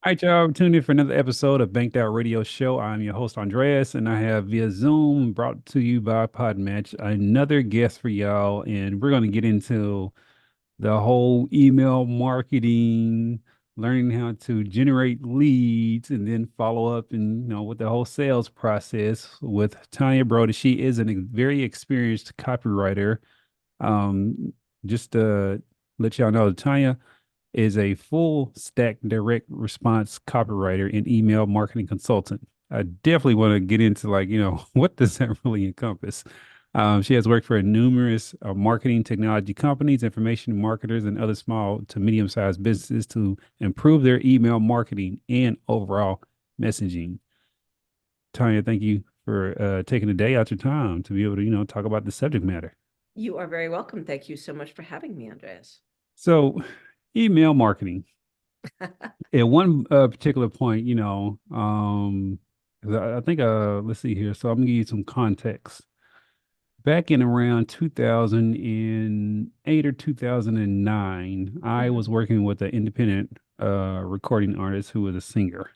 All right, y'all. Tuned in for another episode of Banked Out Radio Show. I'm your host, Andreas, and I have via Zoom brought to you by Podmatch another guest for y'all. And we're going to get into the whole email marketing, learning how to generate leads, and then follow up and, with the whole sales process with Tanya Brody. She is a very experienced copywriter. Um, just to let y'all know, Tanya is a full stack direct response copywriter and email marketing consultant. I definitely want to get into what does that really encompass? She has worked for numerous marketing technology companies, information marketers, and other small to medium sized businesses to improve their email marketing and overall messaging. Tanya, thank you for taking the day out your time to be able to, talk about the subject matter. You are very welcome. Thank you so much for having me, Andreas. So, email marketing. At one particular point, 'cause I think let's see here. So I'm gonna give you some context. Back in around 2008 or 2009, I Mhm. was working with an independent recording artist who was a singer.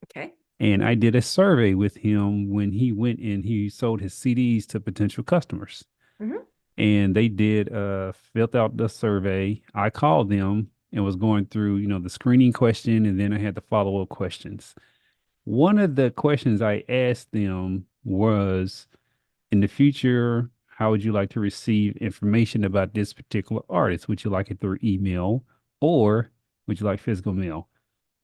Okay. And I did a survey with him when he went and he sold his CDs to potential customers. Hmm. And they did filled out the survey. I called them and was going through, the screening question, and then I had the follow-up questions. One of the questions I asked them was, in the future, how would you like to receive information about this particular artist? Would you like it through email or would you like physical mail?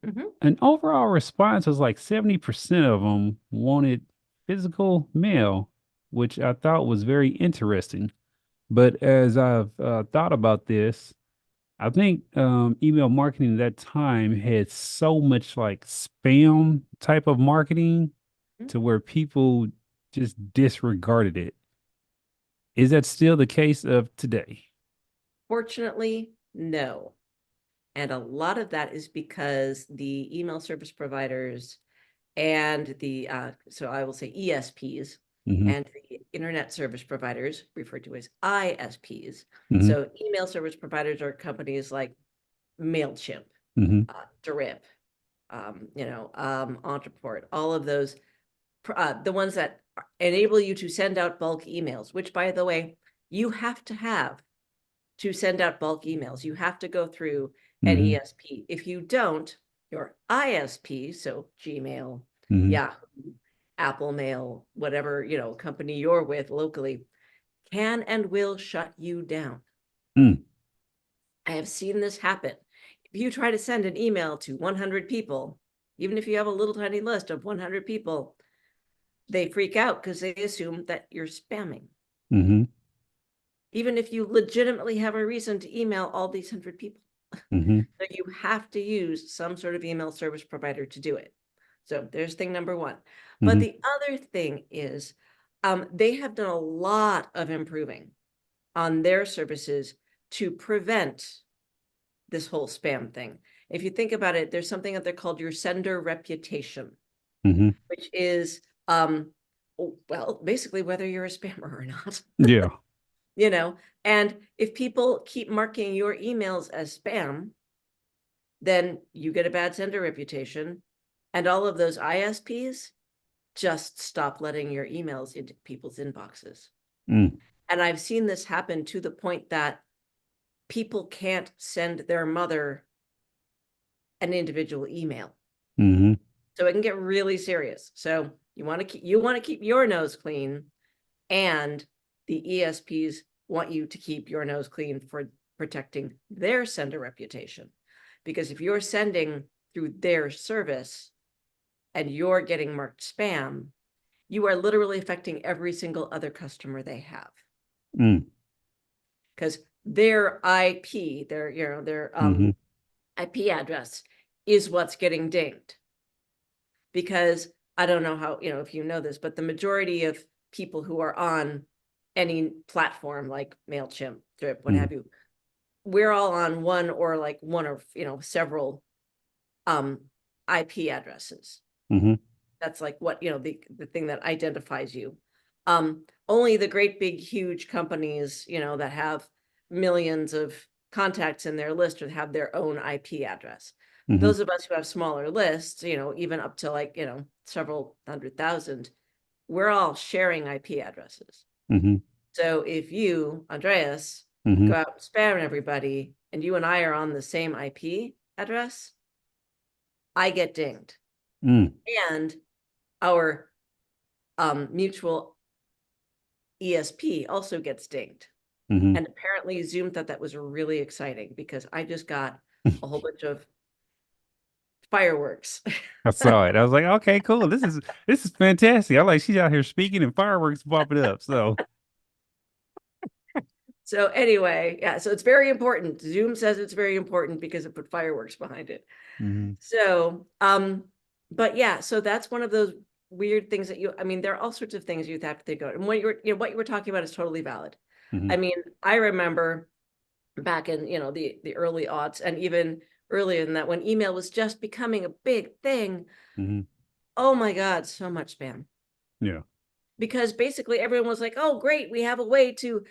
Hmm. An overall response was like 70% of them wanted physical mail, which I thought was very interesting. But as I've thought about this, I think email marketing at that time had so much like spam type of marketing to where people just disregarded it. Is that still the case of today? Fortunately, no. And a lot of that is because the email service providers and so I will say ESPs Hmm. and the internet service providers, referred to as ISPs. Hmm. So email service providers are companies like MailChimp, Hmm. Drip, Entreport, all of those the ones that enable you to send out bulk emails, which, by the way, you have to have to send out bulk emails. You have to go through an Hmm. ESP. If you don't, your ISP, so Gmail, Hmm. Yahoo, Apple Mail, whatever, company you're with locally, can and will shut you down. Mm. I have seen this happen. If you try to send an email to 100 people, even if you have a little tiny list of 100 people, they freak out because they assume that you're spamming, Hmm. even if you legitimately have a reason to email all these 100 people. Hmm. So you have to use some sort of email service provider to do it. So there's thing number one. But Hmm. the other thing is, they have done a lot of improving on their services to prevent this whole spam thing. If you think about it, there's something that they're called your sender reputation, Hmm. which is, well, basically whether you're a spammer or not. Yeah. you know and if people keep marking your emails as spam, then you get a bad sender reputation, and all of those ISPs just stop letting your emails into people's inboxes. Mm. And I've seen this happen to the point that people can't send their mother an individual email, Hmm. so it can get really serious. So you want to keep your nose clean, and the ESPs want you to keep your nose clean for protecting their sender reputation. Because if you're sending through their service and you're getting marked spam, you are literally affecting every single other customer they have. Mm. Because their IP, their Hmm. IP address is what's getting dinged. Because I don't know how, if you know this, but the majority of people who are on any platform like MailChimp, Drip, what Hmm. have you, we're all on one or several um IP addresses. Hmm. That's like what, the thing that identifies you. Only the great big huge companies, that have millions of contacts in their list or have their own IP address. Mm-hmm. Those of us who have smaller lists, even up to like, several 100,000, we're all sharing IP addresses. Mm-hmm. So if you, Andreas, Mm-hmm. go out and spam everybody and you and I are on the same IP address, I get dinged. Mm. And our mutual ESP also gets dinged. Mm-hmm. And apparently Zoom thought that was really exciting because I just got a whole bunch of fireworks. I saw it. I was like, okay, cool. This is fantastic. I like she's out here speaking and fireworks popping up. So So anyway, yeah, so it's very important. Zoom says it's very important because it put fireworks behind it. mm-hmm. So, but yeah, so that's one of those weird things that I mean, there are all sorts of things you have to think about. And what you were talking about is totally valid. Mm-hmm. I mean, I remember back in, the early aughts and even earlier than that, when email was just becoming a big thing. Mm-hmm. Oh my God, so much spam. Yeah. Because basically everyone was like, oh, great, we have a way to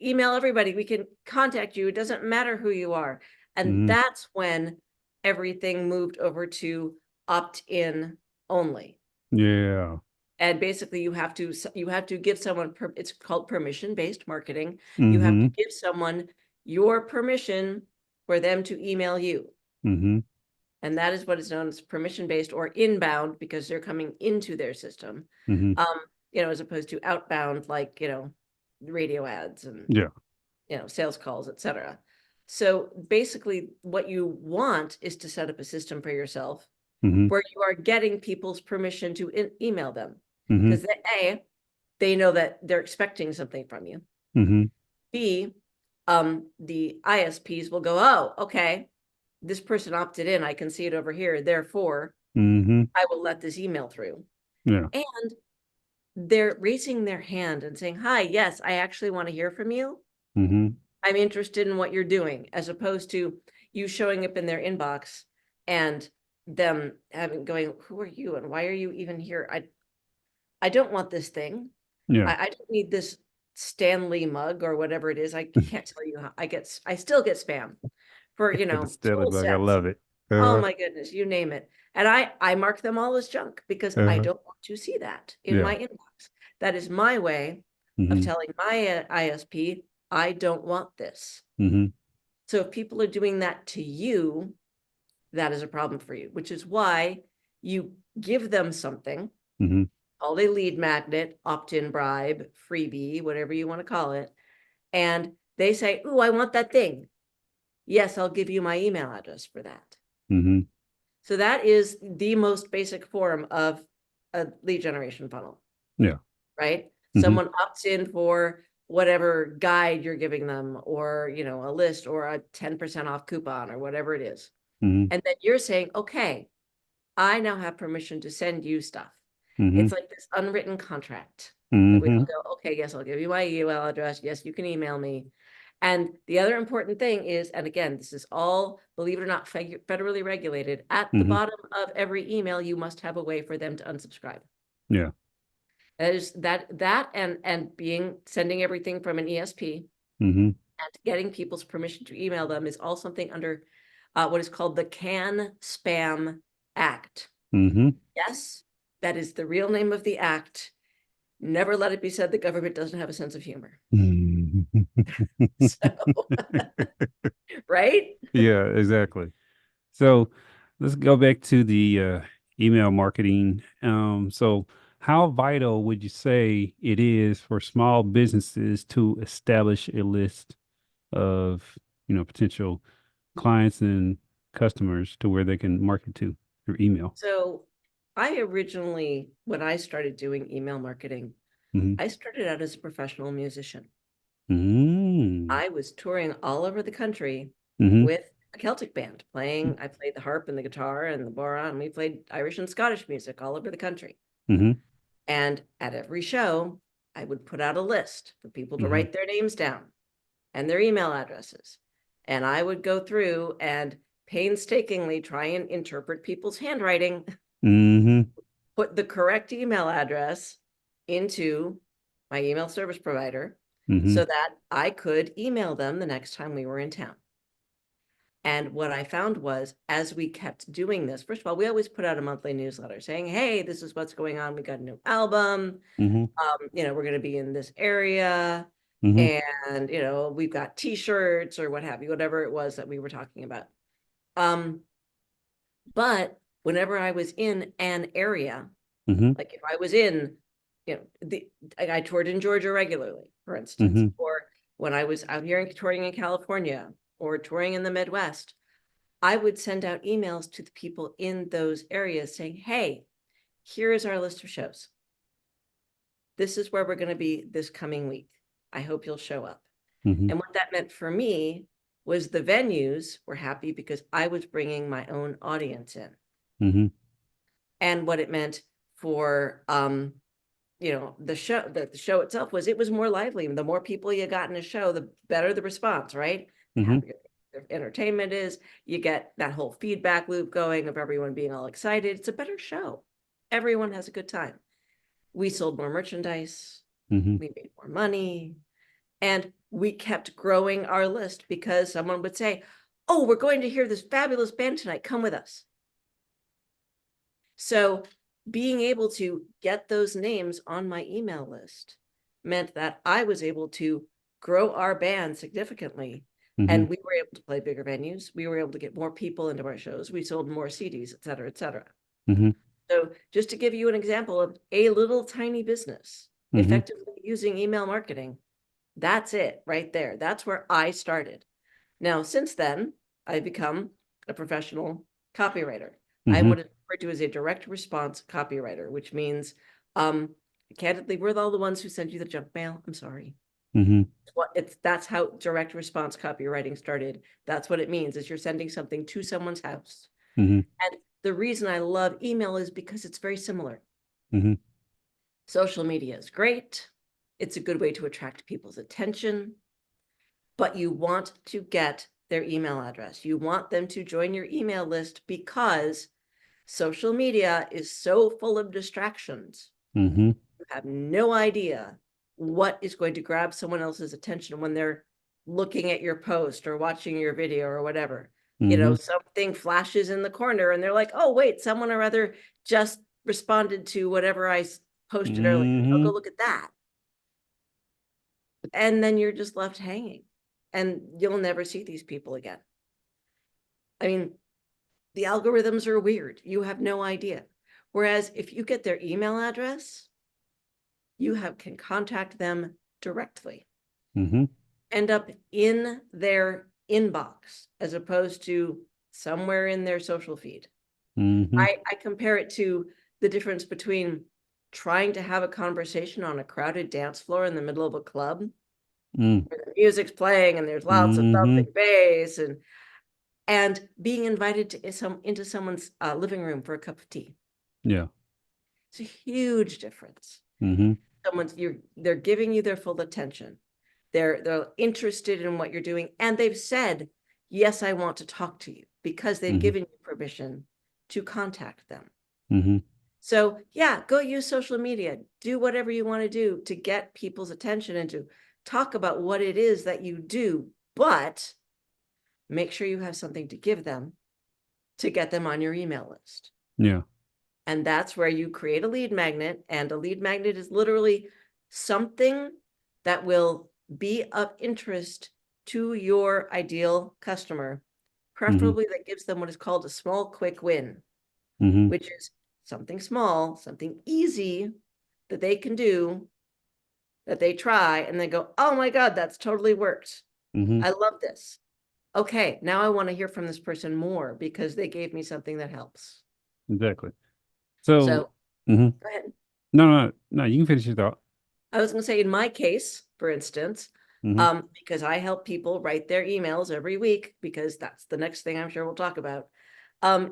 email everybody. We can contact you. It doesn't matter who you are. And Mm-hmm. that's when everything moved over to opt-in only. Yeah. And basically you have to give someone, it's called permission-based marketing. You have Mm-hmm. to give someone your permission for them to email you. Mm-hmm. And that is what is known as permission-based or inbound because they're coming into their system. Mm-hmm. As opposed to outbound, like, radio ads and, Yeah. sales calls, etc. So basically what you want is to set up a system for yourself Mm-hmm. where you are getting people's permission to email them. Mm-hmm. Because they know that they're expecting something from you. Mm-hmm. B, the ISPs will go, oh, okay, this person opted in. I can see it over here. Therefore, Mm-hmm. I will let this email through. Yeah. And they're raising their hand and saying, hi, yes, I actually want to hear from you. Mm-hmm. I'm interested in what you're doing, as opposed to you showing up in their inbox and them going, who are you and why are you even here? I don't want this thing. Yeah. I don't need this Stanley mug or whatever it is. I can't tell you how I still get spam for, The Stanley tool bug. I sets. love it. Oh Uh-huh. my goodness, you name it. And I mark them all as junk because I Uh-huh. don't want to see that in Yeah. my inbox. That is my way of Mm-hmm. telling my ISP, I don't want this. Mm-hmm. So if people are doing that to you, that is a problem for you, which is why you give them something Mm-hmm. called a lead magnet, opt-in bribe, freebie, whatever you want to call it. And they say, ooh, I want that thing. Yes, I'll give you my email address for that. Mm-hmm. So that is the most basic form of a lead generation funnel, Yeah. right? Mm-hmm. Someone opts in for whatever guide you're giving them, or, a list or a 10% off coupon or whatever it is. Mm-hmm. And then you're saying, okay, I now have permission to send you stuff. Mm-hmm. It's like this unwritten contract that we Mm-hmm. all go, okay, yes, I'll give you my email address. Yes, you can email me. And the other important thing is, and again, this is all, believe it or not, federally regulated. At the Mm-hmm. bottom of every email, you must have a way for them to unsubscribe. Yeah. That is that and sending everything from an ESP Mm-hmm. and getting people's permission to email them is all something under what is called the CAN-SPAM Act. Mm-hmm. Yes, that is the real name of the act. Never let it be said the government doesn't have a sense of humor. So, right? Yeah, exactly. So let's go back to the email marketing. So how vital would you say it is for small businesses to establish a list of, potential clients and customers to where they can market to through email? So I originally, when I started doing email marketing, Mm-hmm. I started out as a professional musician. Mm-hmm. I was touring all over the country Mm-hmm. with a Celtic band I played the harp and the guitar and the bodhrán, and we played Irish and Scottish music all over the country. Mm-hmm. And at every show, I would put out a list for people to Mm-hmm. write their names down and their email addresses. And I would go through and painstakingly try and interpret people's handwriting, Mm-hmm. put the correct email address into my email service provider Mm-hmm. so that I could email them the next time we were in town. And what I found was, as we kept doing this, first of all, we always put out a monthly newsletter saying, hey, this is what's going on. We got a new album. Mm-hmm. We're going to be in this area. Mm-hmm. And, we've got t-shirts or what have you, whatever it was that we were talking about. But whenever I was in an area, Mm-hmm. like if I was in, I toured in Georgia regularly, for instance, Mm-hmm. or when I was out here touring in California or touring in the Midwest, I would send out emails to the people in those areas saying, hey, here is our list of shows. This is where we're going to be this coming week. I hope you'll show up. Mm-hmm. And what that meant for me was the venues were happy because I was bringing my own audience in. Mm-hmm. And what it meant for the show itself was, it was more lively. The more people you got in a show, the better the response, right? The Mm-hmm. happier the entertainment is. You get that whole feedback loop going of everyone being all excited. It's a better show. Everyone has a good time. We sold more merchandise. Mm-hmm. We made more money. And we kept growing our list because someone would say, oh, we're going to hear this fabulous band tonight. Come with us. So being able to get those names on my email list meant that I was able to grow our band significantly. Mm-hmm. And we were able to play bigger venues. We were able to get more people into our shows. We sold more CDs, et cetera, et cetera. Mm-hmm. So just to give you an example of a little tiny business Mm-hmm. effectively using email marketing, that's it right there. That's where I started. Now, since then, I've become a professional copywriter. I'm Mm-hmm. what is referred to as a direct response copywriter, which means, candidly, we're all the ones who send you the junk mail. I'm sorry. Mm-hmm. That's how direct response copywriting started. That's what it means, is you're sending something to someone's house. Mm-hmm. And the reason I love email is because it's very similar. Mm-hmm. Social media is great. It's a good way to attract people's attention, but you want to get their email address. You want them to join your email list because social media is so full of distractions. Mm-hmm. You have no idea what is going to grab someone else's attention when they're looking at your post or watching your video or whatever. Mm-hmm. Something flashes in the corner and they're like, oh, wait, someone or other just responded to whatever I posted earlier. I'll Mm-hmm. go look at that. And then you're just left hanging and you'll never see these people again. I mean, the algorithms are weird. You have no idea. Whereas if you get their email address, you can contact them directly, Mm-hmm. end up in their inbox as opposed to somewhere in their social feed. Mm-hmm. I compare it to the difference between trying to have a conversation on a crowded dance floor in the middle of a club Mm-hmm. where the music's playing and there's lots of Mm-hmm. thumping bass and being invited into someone's living room for a cup of tea. Yeah. It's a huge difference. Mm-hmm. They're giving you their full attention. They're interested in what you're doing, and they've said, yes, I want to talk to you, because they've Mm-hmm. given you permission to contact them. Mm-hmm. So yeah, go use social media, do whatever you want to do to get people's attention and to talk about what it is that you do, but make sure you have something to give them to get them on your email list. Yeah. And that's where you create a lead magnet. And a lead magnet is literally something that will be of interest to your ideal customer, Mm-hmm. preferably that gives them what is called a small, quick win, Mm-hmm. which is something small, something easy that they can do, that they try, and they go, oh my God, that's totally worked. Mm-hmm. I love this. Okay, now I want to hear from this person more because they gave me something that helps. Exactly. So, So mm-hmm. go ahead. No, you can finish your thought. I was going to say, in my case, for instance, Mm-hmm. because I help people write their emails every week, because that's the next thing I'm sure we'll talk about,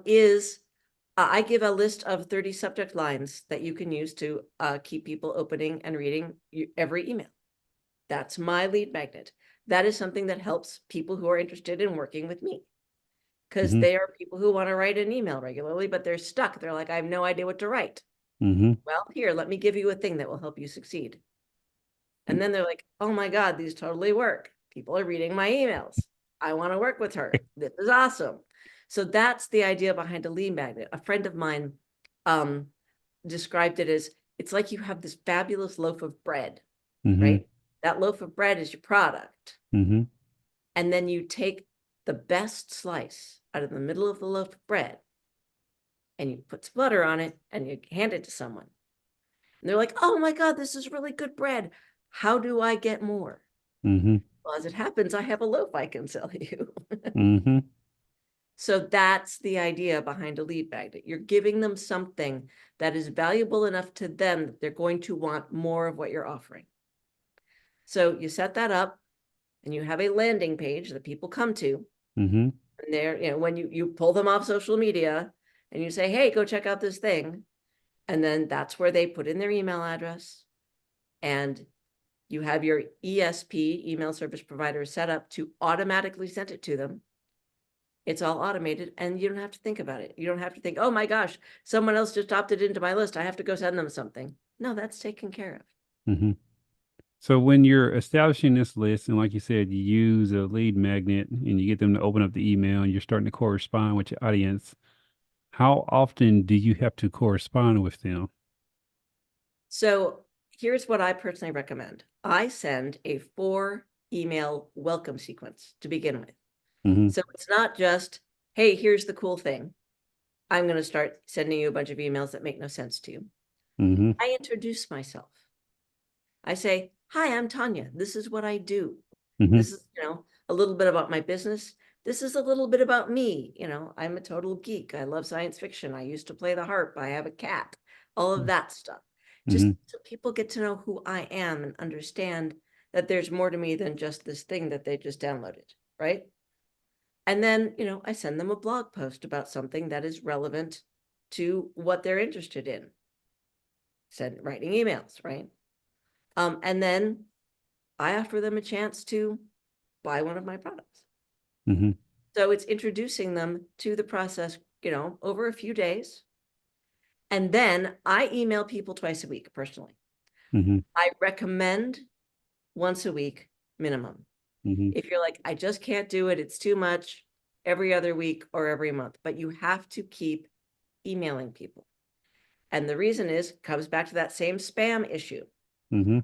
is I give a list of 30 subject lines that you can use to keep people opening and reading every email. That's my lead magnet. That is something that helps people who are interested in working with me, because Mm-hmm. they are people who want to write an email regularly, but they're stuck. They're like, I have no idea what to write. Mm-hmm. Well, here, let me give you a thing that will help you succeed. And then they're like, oh my God, these totally work. People are reading my emails. I want to work with her. This is awesome. So that's the idea behind a lead magnet. A friend of mine um, described it as it's like you have this fabulous loaf of bread, Mm-hmm. right? That loaf of bread is your product. Mm-hmm. And then you take the best slice out of the middle of the loaf of bread and you put some butter on it and you hand it to someone. And they're like, oh my God, this is really good bread. How do I get more? Mm-hmm. Well, as it happens, I have a loaf I can sell you. Mm-hmm. So that's the idea behind a lead magnet. You're giving them something that is valuable enough to them that they're going to want more of what you're offering. So you set that up and you have a landing page that people come to. Mm-hmm. And there, when you pull them off social media and you say, hey, go check out this thing. And then that's where they put in their email address. And you have your ESP, email service provider, set up to automatically send it to them. It's all automated and you don't have to think about it. You don't have to think, oh my gosh, someone else just opted into my list. I have to go send them something. No, that's taken care of. Mm-hmm. So when you're establishing this list, and like you said, you use a lead magnet and you get them to open up the email and you're starting to correspond with your audience, how often do you have to correspond with them? So here's what I personally recommend. I send a 4 email welcome sequence to begin with. Mm-hmm. So it's not just, hey, here's the cool thing. I'm going to start sending you a bunch of emails that make no sense to you. Mm-hmm. I introduce myself. I say, hi, I'm Tanya. This is what I do. Mm-hmm. This is, a little bit about my business. This is a little bit about me. I'm a total geek. I love science fiction. I used to play the harp. I have a cat, all of that stuff. Just Mm-hmm. so people get to know who I am and understand that there's more to me than just this thing that they just downloaded, right? And then, I send them a blog post about something that is relevant to what they're interested in. Writing emails, right? And then I offer them a chance to buy one of my products. Mm-hmm. So it's introducing them to the process, over a few days. And then I email people twice a week personally. Mm-hmm. I recommend once a week minimum. Mm-hmm. If you're like, I just can't do it, it's too much, every other week or every month, but you have to keep emailing people. And the reason comes back to that same spam issue. Mm-hmm.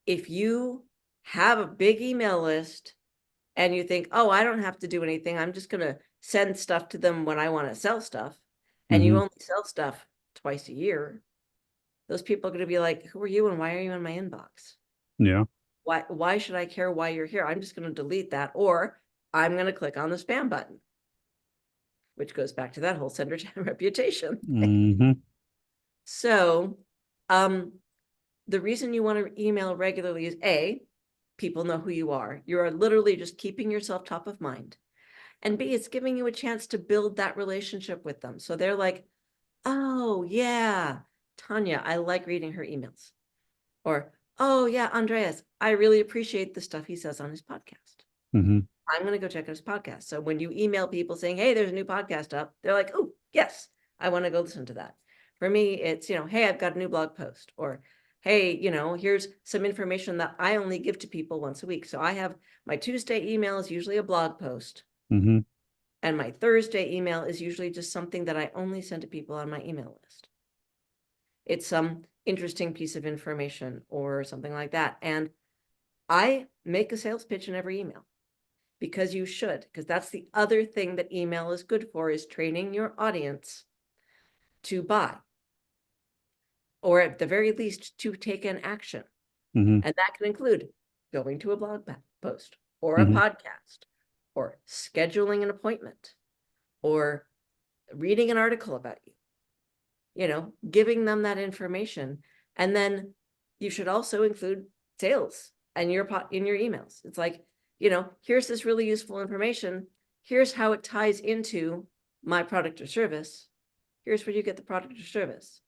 If you have a big email list and you think, oh, I don't have to do anything, I'm just going to send stuff to them when I want to sell stuff, and you Mm-hmm. only sell stuff twice a year, those people are going to be like, who are you and why are you in my inbox? Yeah. Why should I care why you're here? I'm just going to delete that, or I'm going to click on the spam button, which goes back to that whole sender reputation. Mm-hmm. So the reason you want to email regularly is A, people know who you are. You are literally just keeping yourself top of mind. And B, it's giving you a chance to build that relationship with them. So they're like, oh, yeah, Tanya, I like reading her emails. Or, oh, yeah, Andreas, I really appreciate the stuff he says on his podcast. Mm-hmm. I'm going to go check out his podcast. So when you email people saying, hey, there's a new podcast up, they're like, oh, yes, I want to go listen to that. For me, it's, hey, I've got a new blog post, or hey, here's some information that I only give to people once a week. So I have my Tuesday email is usually a blog post. Mm-hmm. And my Thursday email is usually just something that I only send to people on my email list. It's some interesting piece of information or something like that. And I make a sales pitch in every email because you should, because that's the other thing that email is good for, is training your audience to buy, or at the very least to take an action. Mm-hmm. And that can include going to a blog post or a Mm-hmm. podcast or scheduling an appointment or reading an article about you, giving them that information. And then you should also include sales and in your emails. It's like, here's this really useful information. Here's how it ties into my product or service. Here's where you get the product or service.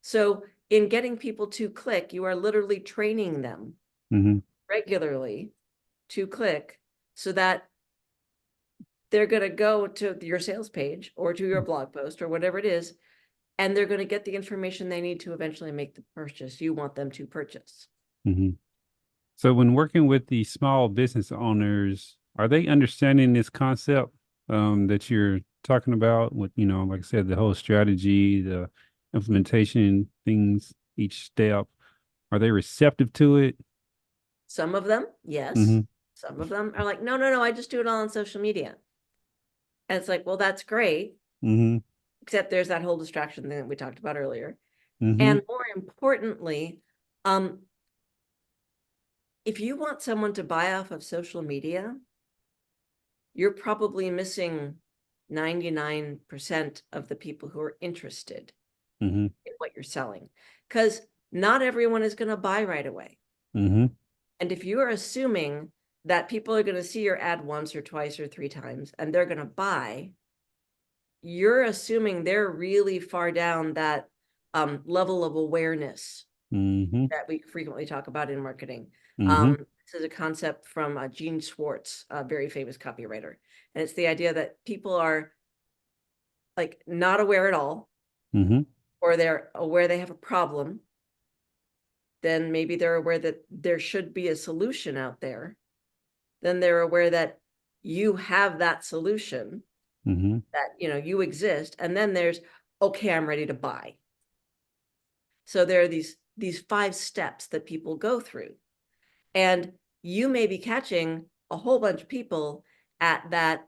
So in getting people to click, you are literally training them Mm-hmm. regularly to click so that they're going to go to your sales page or to your blog post or whatever it is, and they're going to get the information they need to eventually make the purchase you want them to purchase. Mm-hmm. So when working with the small business owners, Are they understanding this concept that you're talking about with, like I said, the whole strategy, the implementation things, each step? Are they receptive to it? Some of them, yes. Mm-hmm. Some of them are like, no, no, no, I just do it all on social media. And it's like, well, that's great, Mm-hmm. except there's that whole distraction thing that we talked about earlier. Mm-hmm. And more importantly, um, if you want someone to buy off of social media, you're probably missing 99% of the people who are interested Mm-hmm. in what you're selling. Because not everyone is going to buy right away. Mm-hmm. And if you are assuming that people are going to see your ad once or twice or three times and they're going to buy, you're assuming they're really far down that level of awareness Mm-hmm. that we frequently talk about in marketing. Mm-hmm. This is a concept from Gene Schwartz, a very famous copywriter. And it's the idea that people are like not aware at all, Mm-hmm. or they're aware they have a problem. Then maybe they're aware that there should be a solution out there. Then they're aware that you have that solution, Mm-hmm. that you exist. And then there's, okay, I'm ready to buy. So there are these 5 steps that people go through. And you may be catching a whole bunch of people at that,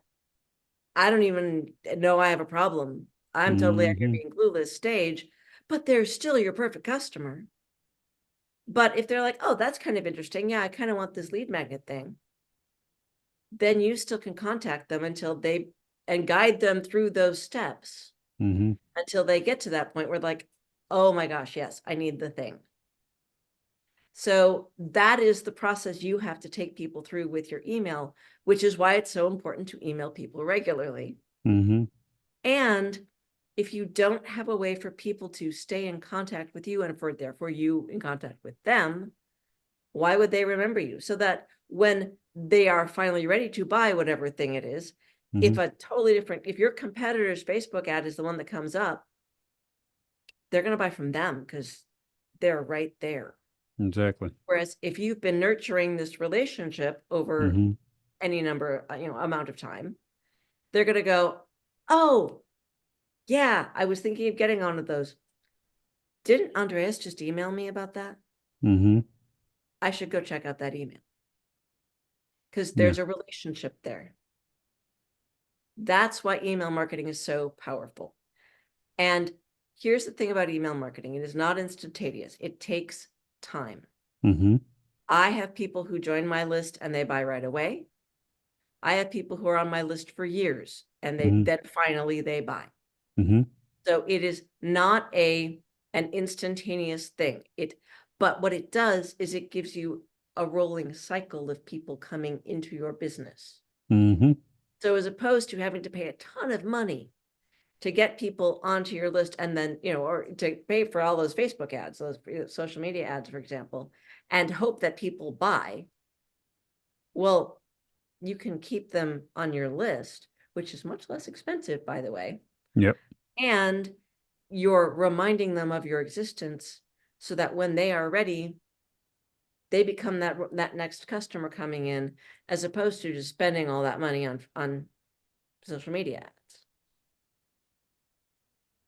I don't even know I have a problem, I'm totally out here Mm-hmm. being clueless stage, but they're still your perfect customer. But if they're like, oh, that's kind of interesting, yeah, I kind of want this lead magnet thing, then you still can contact them until they and guide them through those steps Mm-hmm. until they get to that point where like, oh my gosh, yes, I need the thing. So that is the process you have to take people through with your email, which is why it's so important to email people regularly. Mm-hmm. And if you don't have a way for people to stay in contact with you and for therefore you in contact with them, why would they remember you? So that when they are finally ready to buy whatever thing it is, Mm-hmm. if your competitor's Facebook ad is the one that comes up, they're going to buy from them because they're right there. Exactly. Whereas if you've been nurturing this relationship over Mm-hmm. any number, amount of time, they're going to go, oh, yeah, I was thinking of getting onto those. Didn't Andreas just email me about that? Mm-hmm. I should go check out that email because Yeah. there's a relationship there. That's why email marketing is so powerful. And here's the thing about email marketing. It is not instantaneous. It takes time. Mm-hmm. I have people who join my list and they buy right away. I have people who are on my list for years and Mm-hmm. then finally they buy. Mm-hmm. So it is not an instantaneous thing. But what it does is it gives you a rolling cycle of people coming into your business. Mm-hmm. So as opposed to having to pay a ton of money to get people onto your list and then, or to pay for all those Facebook ads, those social media ads, for example, and hope that people buy, well, you can keep them on your list, which is much less expensive, by the way. Yep. And you're reminding them of your existence so that when they are ready, they become that next customer coming in, as opposed to just spending all that money on social media ads.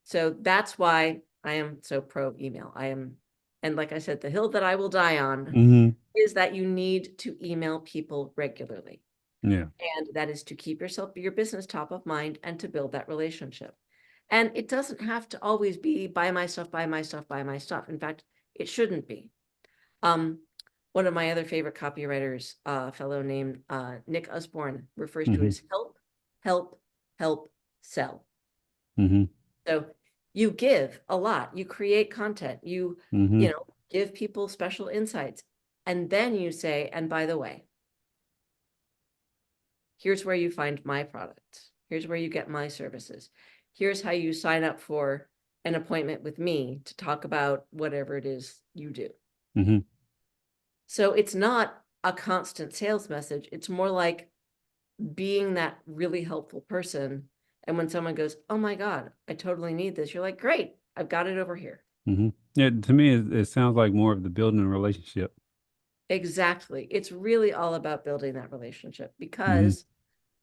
So that's why I am so pro email. And like I said, the hill that I will die on Mm-hmm. is that you need to email people regularly. Yeah. And that is to keep your business top of mind and to build that relationship. And it doesn't have to always be buy my stuff, buy my stuff, buy my stuff. In fact, it shouldn't be. Um, One of my other favorite copywriters, a fellow named Nick Usborne, refers to it Mm-hmm. as help, help, help, sell. Mm-hmm. So you give a lot, you create content, Mm-hmm. give people special insights. And then you say, and by the way, here's where you find my products. Here's where you get my services. Here's how you sign up for an appointment with me to talk about whatever it is you do. Mm-hmm. So it's not a constant sales message. It's more like being that really helpful person. And when someone goes, oh my God, I totally need this, you're like, great, I've got it over here. Mm-hmm. Yeah, to me, it sounds like more of the building a relationship. Exactly. It's really all about building that relationship Hmm. because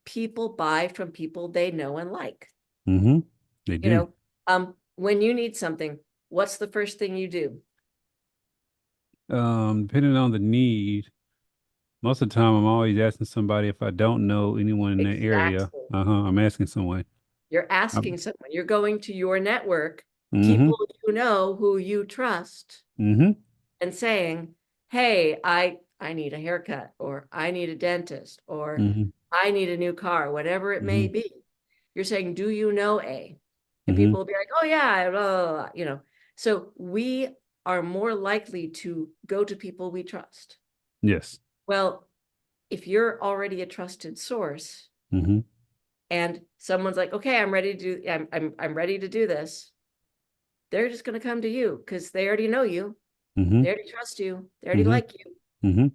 people buy from people they know and like. Hmm. They You do. know, when you need something, what's the first thing you do? Depending on the need, most of the time I'm always asking somebody if I don't know anyone in that area. Exactly. I'm asking someone. You're asking someone, you're going to your network, Mm-hmm. people you know who you trust, Mm-hmm. and saying, "Hey, I need a haircut, or I need a dentist, or Mm-hmm. I need a new car," whatever it may Mm-hmm. be. You're saying, "Do you know A?" And Mm-hmm. people will be like, "Oh yeah, blah, blah, blah," you know. So we are more likely to go to people we trust. Yes. Well, if you're already a trusted source Mm-hmm. and someone's like, "Okay, I'm ready to do I'm ready to do this," they're just going to come to you because they already know you. Mm-hmm. They already trust you. They already Mm-hmm. like you. Mm-hmm.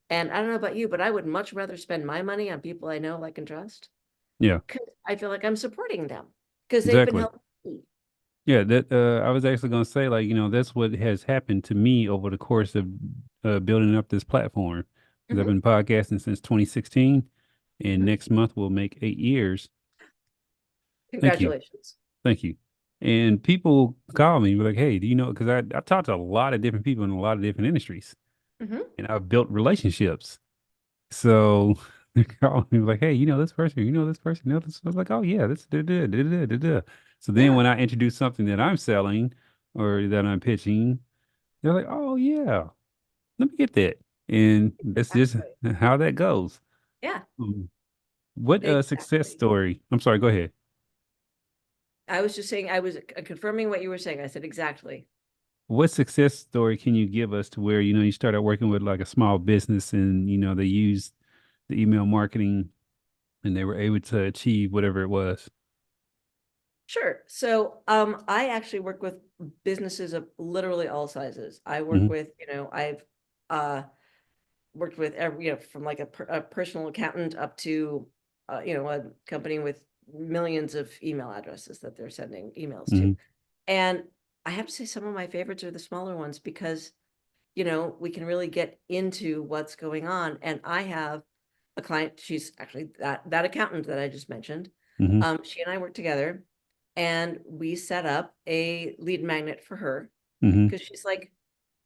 And I don't know about you, but I would much rather spend my money on people I know, like, and trust, Yeah, because I feel like I'm supporting them because they've been exactly. helping me. Yeah, that I was actually going to say, like, that's what has happened to me over the course of building up this platform. Because I've Hmm. been podcasting since 2016, and Hmm. next month will make 8 years. Thank you. Congratulations. Thank you. And people call me, be like, hey, do you know? Because I talk to a lot of different people in a lot of different industries, Hmm. and I've built relationships. So they call me like, hey, you know this person, you know this person, you know this. I was like, oh yeah, this da, da, da, da, da, da. So then Yeah, when I introduce something that I'm selling or that I'm pitching, they're like, oh yeah, let me get that. And that's just exactly. how that goes. Yeah, Um, what success exactly. story? I'm sorry, go ahead. I was just saying, I was confirming what you were saying. I said exactly. What success story can you give us to where, you started working with like a small business and, they used the email marketing and they were able to achieve whatever it was? Sure. So, I actually work with businesses of literally all sizes. I work Hmm. with, I've uh worked with every, from like a personal accountant up to, a company with millions of email addresses that they're sending emails to. Hmm. And I have to say, some of my favorites are the smaller ones because, we can really get into what's going on. And I have a client, she's actually that accountant that I just mentioned. Hmm. She and I work together, and we set up a lead magnet for her Hmm. because she's like,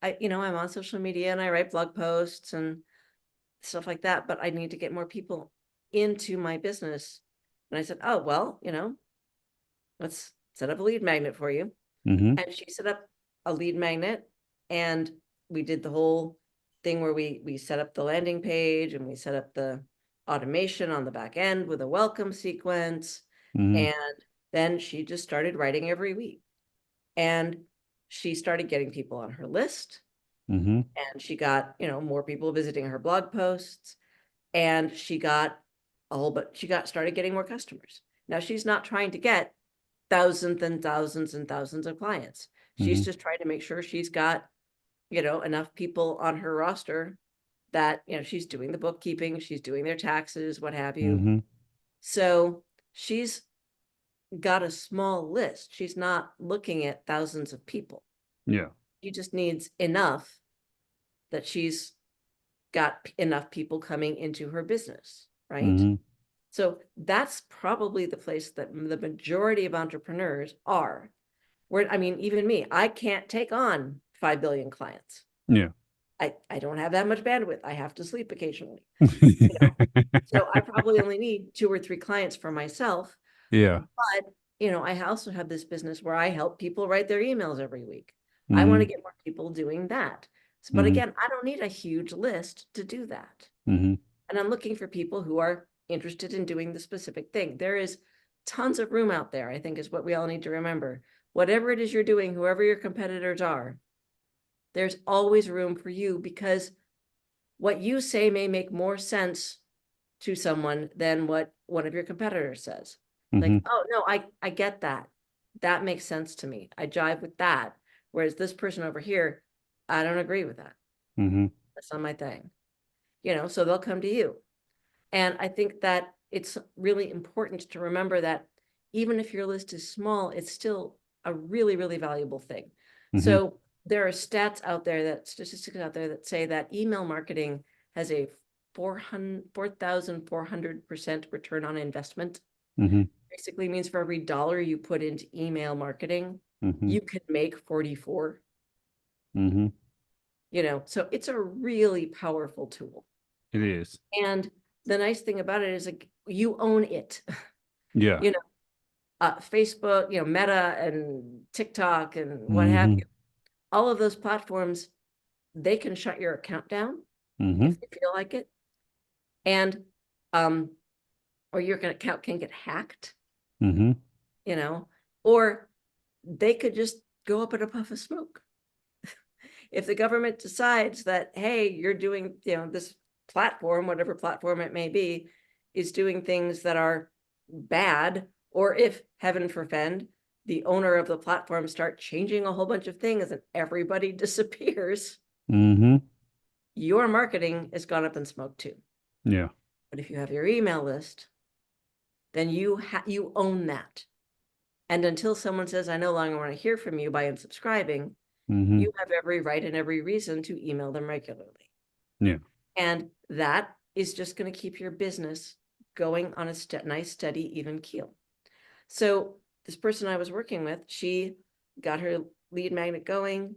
I'm on social media and I write blog posts and stuff like that, but I need to get more people into my business. And I said, oh, well, let's set up a lead magnet for you. Hmm. And she set up a lead magnet, and we did the whole thing where we set up the landing page and we set up the automation on the back end with a welcome sequence. Hmm. And then she just started writing every week. And she started getting people on her list, Hmm. and she got, more people visiting her blog posts, and she got but she got started getting more customers. Now she's not trying to get thousands and thousands and thousands of clients. She's Hmm. just trying to make sure she's got, enough people on her roster that, she's doing the bookkeeping, she's doing their taxes, what have you. Hmm. So she's got a small list. She's not looking at thousands of people. Yeah. She just needs enough that she's got enough people coming into her business, right? Hmm. So that's probably the place that the majority of entrepreneurs are. Where, I mean, even me, I can't take on 5 billion clients. Yeah. I don't have that much bandwidth. I have to sleep occasionally, you know. So I probably only need 2 or 3 clients for myself. Yeah. But, I also have this business where I help people write their emails every week. I want to Hmm. get more people doing that. But Hmm. again, I don't need a huge list to do that. Hmm. And I'm looking for people who are interested in doing the specific thing. There is tons of room out there, I think, is what we all need to remember. Whatever it is you're doing, whoever your competitors are, there's always room for you, because what you say may make more sense to someone than what one of your competitors says. Hmm. Like, oh no, I get that. That makes sense to me. I jive with that. Whereas this person over here, I don't agree with that. Hmm. That's not my thing. So they'll come to you. And I think that it's really important to remember that even if your list is small, it's still a really, really valuable thing. Hmm. So there are statistics out there that say that email marketing has a 4,400% return on investment. Mm-hmm. Basically means for every dollar you put into email marketing, Mm-hmm. you can make 44. Mm-hmm. So it's a really powerful tool. It is. And the nice thing about it is like you own it. Yeah. you know, Facebook, Meta and TikTok and what have Mm-hmm. you, all of those platforms, they can shut your account down Mm-hmm. if they feel like it. And um, or your account can get hacked, Mm-hmm. or they could just go up in a puff of smoke. If the government decides that, hey, you're doing, this platform, whatever platform it may be, is doing things that are bad, or if, heaven forfend, the owner of the platform start changing a whole bunch of things and everybody disappears, Mm-hmm. your marketing is gone up in smoke too. Yeah. But if you have your email list, then you own that. And until someone says, I no longer want to hear from you by unsubscribing, Mm-hmm. you have every right and every reason to email them regularly. Yeah. And that is just going to keep your business going on a nice, steady, even keel. So this person I was working with, she got her lead magnet going,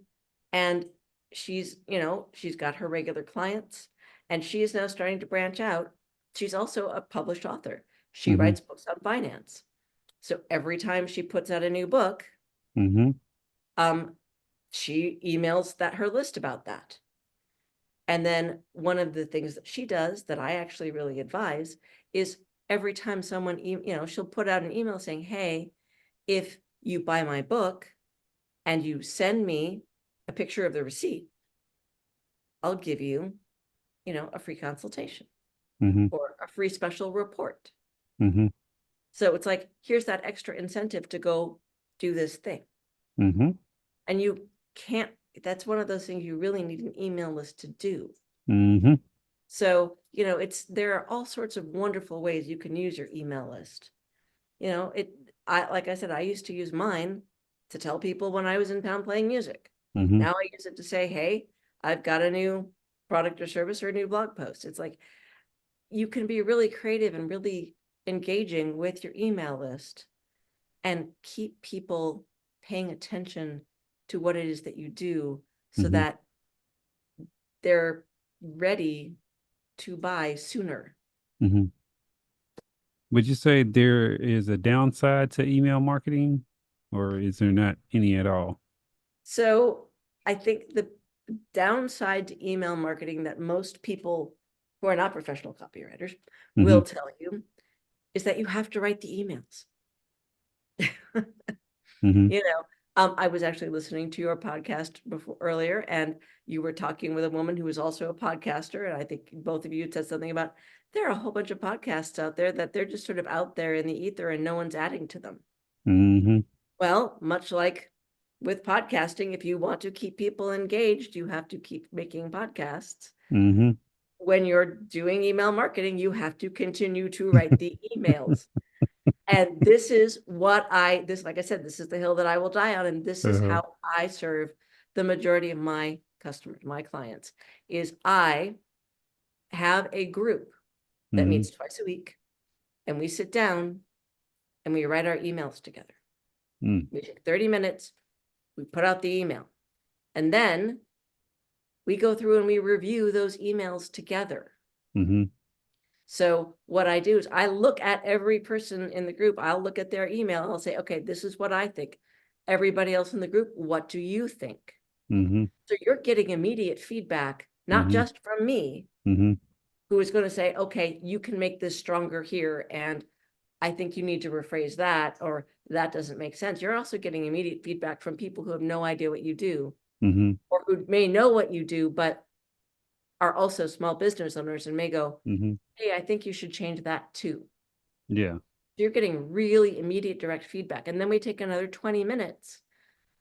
and she's got her regular clients, and she is now starting to branch out. She's also a published author. She Mm-hmm. writes books on finance. So every time she puts out a new book, Mm-hmm. she emails her list about that. And then one of the things that she does that I actually really advise is every time someone, she'll put out an email saying, hey, if you buy my book and you send me a picture of the receipt, I'll give you, a free consultation Mm-hmm. or a free special report. Mm-hmm. So it's like, here's that extra incentive to go do this thing. Mm-hmm. And you can't, that's one of those things you really need an email list to do. Mm-hmm. So, there are all sorts of wonderful ways you can use your email list. Like I said, I used to use mine to tell people when I was in town playing music. Mm-hmm. Now I use it to say, hey, I've got a new product or service or a new blog post. It's like you can be really creative and really engaging with your email list and keep people paying attention to what it is that you do so Mm-hmm. that they're ready to buy sooner. Mm-hmm. Would you say there is a downside to email marketing, or is there not any at all? So I think the downside to email marketing that most people who are not professional copywriters Mm-hmm. will tell you is that you have to write the emails. Mm-hmm. I was actually listening to your podcast earlier, and you were talking with a woman who is also a podcaster. And I think both of you said something about there are a whole bunch of podcasts out there that they're just sort of out there in the ether and no one's adding to them. Mm-hmm. Well, much like with podcasting, if you want to keep people engaged, you have to keep making podcasts. Mm-hmm. When you're doing email marketing, you have to continue to write the emails. And this is like I said, this is the hill that I will die on. And this is Uh-huh. how I serve the majority of my customers, my clients, is I have a group that Mm-hmm. meets twice a week, and we sit down and we write our emails together. Mm. We take 30 minutes, we put out the email, and then we go through and we review those emails together. Mm-hmm. So what I do is I look at every person in the group. I'll look at their email. I'll say, okay, this is what I think. Everybody else in the group, what do you think? Mm-hmm. So you're getting immediate feedback, not Mm-hmm. just from me, Mm-hmm. who is going to say, okay, you can make this stronger here. And I think you need to rephrase that, or that doesn't make sense. You're also getting immediate feedback from people who have no idea what you do, Mm-hmm. or who may know what you do, but are also small business owners and may go, Mm-hmm. hey, I think you should change that too. Yeah. You're getting really immediate direct feedback. And then we take another 20 minutes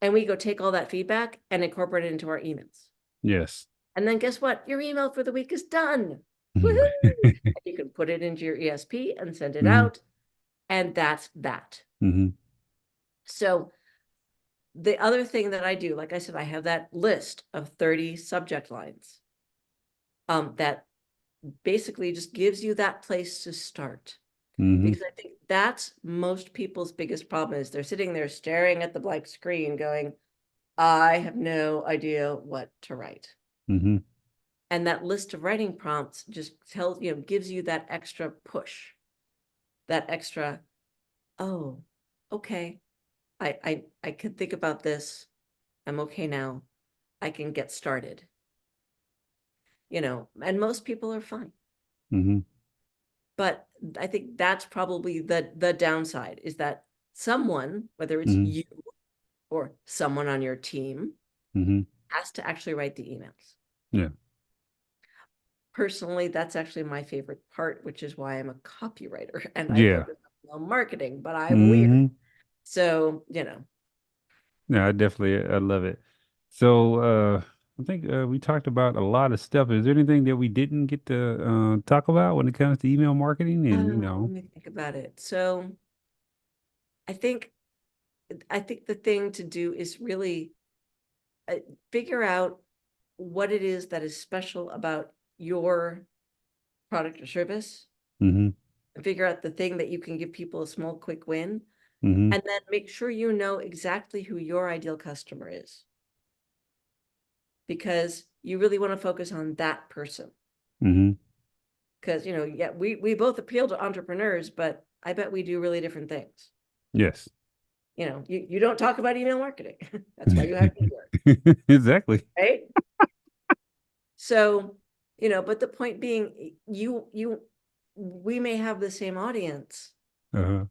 and we go take all that feedback and incorporate it into our emails. Yes. And then guess what? Your email for the week is done. Woohoo! Mm-hmm. And you can put it into your ESP and send it Mm-hmm. out. And that's that. Mm-hmm. So The other thing that I do, like I said, I have that list of 30 subject lines that basically just gives you that place to start. Mm-hmm. Because I think that's most people's biggest problem is they're sitting there staring at the blank screen going, I have no idea what to write. Mm-hmm. And that list of writing prompts just tells, gives you that extra push, that extra, oh, okay, I could think about this. I'm okay now. I can get started, and most people are fine. Mm-hmm. But I think that's probably the downside is that someone, whether it's Mm-hmm. you or someone on your team, Mm-hmm. has to actually write the emails. Yeah. Personally, that's actually my favorite part, which is why I'm a copywriter and I Yeah. focus on marketing, but I'm weird. Mm-hmm. So, Yeah, I love it. So I think we talked about a lot of stuff. Is there anything that we didn't get to talk about when it comes to email marketing? And let me think about it. So I think the thing to do is really uh, figure out what it is that is special about your product or service mm-hmm. and figure out the thing that you can give people a small, quick win. Mm-hmm. And then make sure you know exactly who your ideal customer is because you really want to focus on that person. Mm-hmm. Because, yeah, we both appeal to entrepreneurs, but I bet we do really different things. Yes. You don't talk about email marketing. That's why you have me here, Exactly. right? So, but the point being, we may have the same audience, Uh-huh.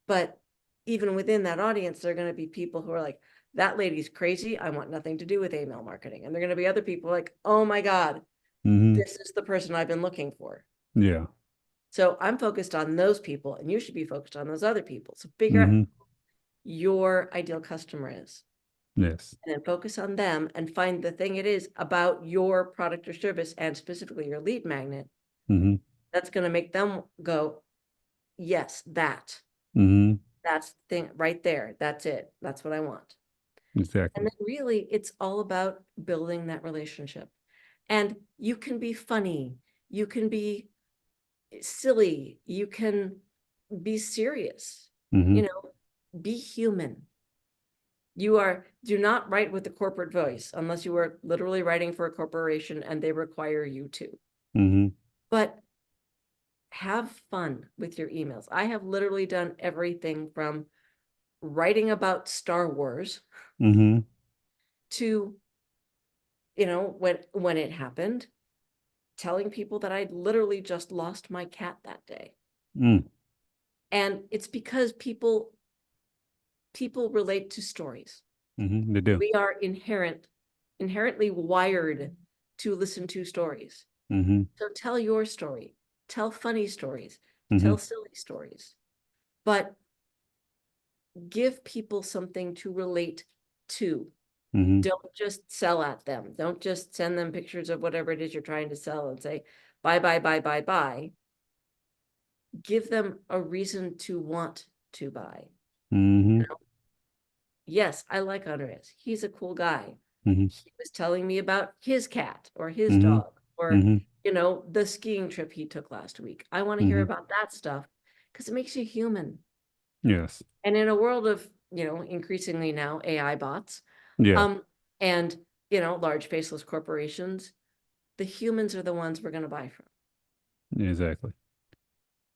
but even within that audience, there are going to be people who are like, that lady's crazy. I want nothing to do with email marketing. And there are going to be other people like, oh my God, Mm-hmm. this is the person I've been looking for. Yeah. So I'm focused on those people, and you should be focused on those other people. So figure out Mm-hmm. your ideal customer is, Yes. and then focus on them and find the thing it is about your product or service, and specifically your lead magnet, Mm-hmm. that's going to make them go, yes, Mm-hmm. that's the thing right there. That's it. That's what I want. And Exactly. then really, it's all about building that relationship. And you can be funny, you can be silly, you can be serious, Mm-hmm. be human. Do not write with the corporate voice unless you are literally writing for a corporation and they require you to. Mm-hmm. But have fun with your emails. I have literally done everything from writing about Star Wars Mm-hmm. to, when it happened, telling people that I'd literally just lost my cat that day. Mm. And it's because people relate to stories. Mm-hmm. They do. We are inherently wired to listen to stories. Mm-hmm. So tell your story, tell funny stories, Mm-hmm. tell silly stories, but give people something to relate to. Mm-hmm. Don't just sell at them. Don't just send them pictures of whatever it is you're trying to sell and say, buy, buy, buy, buy, buy. Give them a reason to want to buy. Mm-hmm. Yes, I like Andreas. He's a cool guy. Mm-hmm. He was telling me about his cat or his Mm-hmm. dog or, Mm-hmm. the skiing trip he took last week. I want to hear Mm-hmm. about that stuff because it makes you human. Yes. And in a world of, increasingly now AI bots, Yeah. um, and, large faceless corporations, the humans are the ones we're going to buy from. Exactly.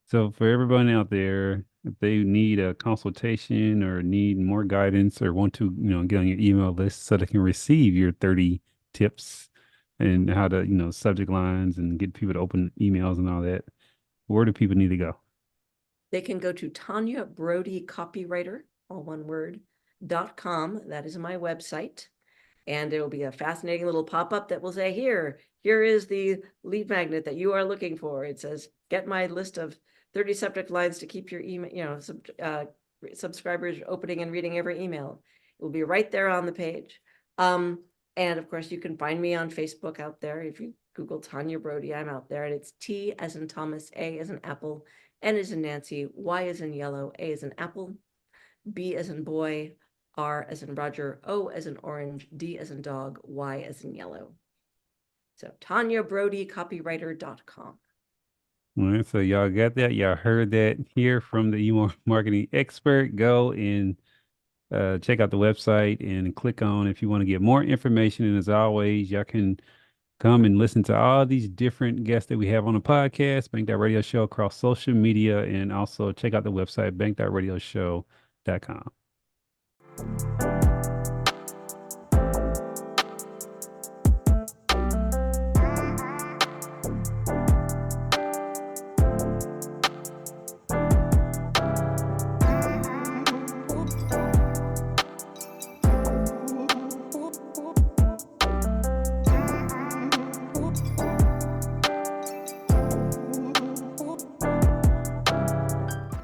So for everyone out there, if they need a consultation or need more guidance or want to, get on your email list so they can receive your 30 tips and how to, subject lines and get people to open emails and all that, where do people need to go? They can go to Tanya Brody Copywriter, all one word, .com. That is my website. And there will be a fascinating little pop-up that will say, here is the lead magnet that you are looking for. It says, get my list of 30 subject lines to keep your email, subscribers opening and reading every email. It will be right there on the page. And of course, you can find me on Facebook out there. If you Google Tanya Brody, I'm out there. And it's T as in Thomas, A as in Apple, N as in Nancy, Y as in yellow, A as in apple, B as in boy, R as in Roger, O as in orange, D as in dog, Y as in yellow. So Tanya Brody, copywriter.com. All right, so y'all got that. Y'all heard that here from the email marketing expert. Go and check out the website and click on if you want to get more information. And as always, y'all can come and listen to all these different guests that we have on the podcast, Bank That Radio Show across social media, and also check out the website, bank.radioshow.com.